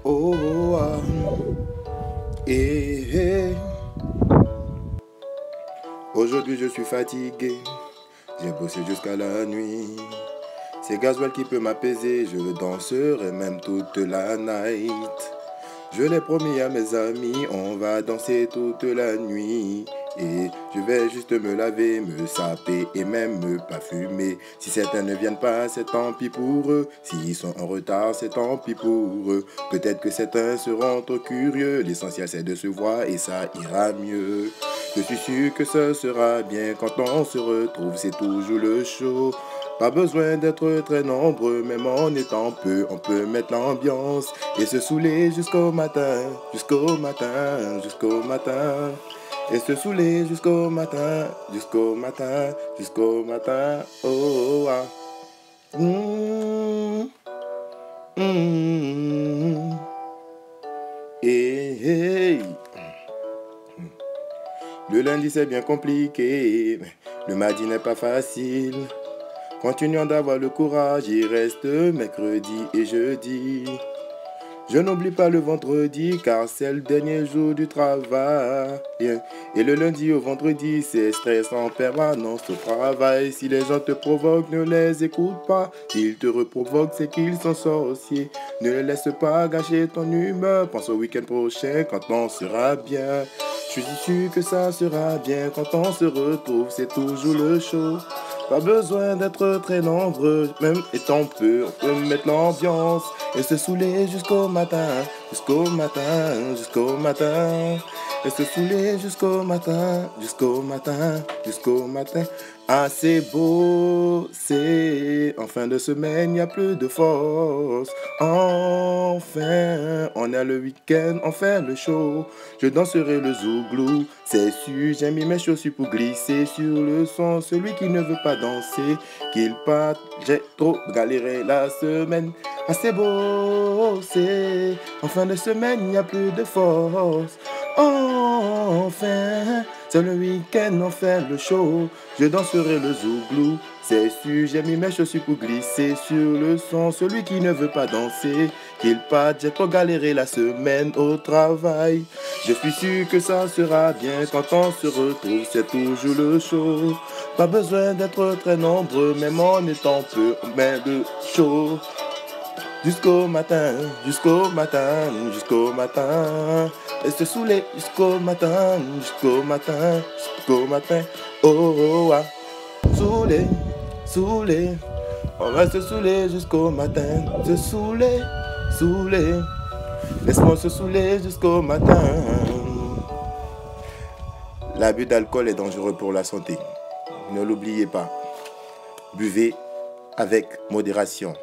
Oh, ah, eh, eh. Aujourd'hui je suis fatigué, j'ai bossé jusqu'à la nuit. C'est Gasoil qui peut m'apaiser, je danserai même toute la night. Je l'ai promis à mes amis, on va danser toute la nuit. Et je vais juste me laver, me saper et même me parfumer. Si certains ne viennent pas, c'est tant pis pour eux. S'ils sont en retard, c'est tant pis pour eux. Peut-être que certains seront trop curieux. L'essentiel c'est de se voir et ça ira mieux. Je suis sûr que ce sera bien quand on se retrouve, c'est toujours le show. Pas besoin d'être très nombreux, même en étant peu, on peut mettre l'ambiance et se saouler jusqu'au matin, jusqu'au matin, jusqu'au matin. Et se saouler jusqu'au matin, jusqu'au matin, jusqu'au matin. Oh, ah. Mmh, mmh. Hey, hey. Le lundi c'est bien compliqué, le mardi n'est pas facile. Continuons d'avoir le courage, il reste mercredi et jeudi. Je n'oublie pas le vendredi car c'est le dernier jour du travail. Et le lundi au vendredi c'est stress en permanence au travail. Si les gens te provoquent, ne les écoute pas. S'ils te reprovoquent, c'est qu'ils sont sorciers. Ne les laisse pas gâcher ton humeur. Pense au week-end prochain quand on sera bien. Je suis sûr que ça sera bien quand on se retrouve, c'est toujours le show. Pas besoin d'être très nombreux, même étant peu, on peut mettre l'ambiance et se saouler jusqu'au matin, jusqu'au matin, jusqu'au matin. Et se saouler jusqu'au matin, jusqu'au matin, jusqu'au matin. Ah c'est beau, c'est en fin de semaine, il n'y a plus de force. Enfin, on a le week-end, on fait le show. Je danserai le zouglou, c'est sûr, j'ai mis mes chaussures pour glisser sur le son. Celui qui ne veut pas danser, qu'il parte, j'ai trop galéré la semaine. Ah c'est beau, c'est en fin de semaine, il n'y a plus de force. Enfin, c'est le week-end, on fait le show. Je danserai le zouglou, c'est sûr, j'ai mis mes chaussures pour glisser sur le son. Celui qui ne veut pas danser, qu'il parte, j'ai trop galéré la semaine au travail. Je suis sûr que ça sera bien quand on se retrouve, c'est toujours le show. Pas besoin d'être très nombreux, même en étant peu, on met le show. Jusqu'au matin, jusqu'au matin, jusqu'au matin. Et se saouler jusqu'au matin, jusqu'au matin, jusqu'au matin. Oh, oh, ah. Saouler, saouler. On va se saouler jusqu'au matin. Se saouler, saouler. Laisse-moi se saouler jusqu'au matin. L'abus d'alcool est dangereux pour la santé. Ne l'oubliez pas. Buvez avec modération.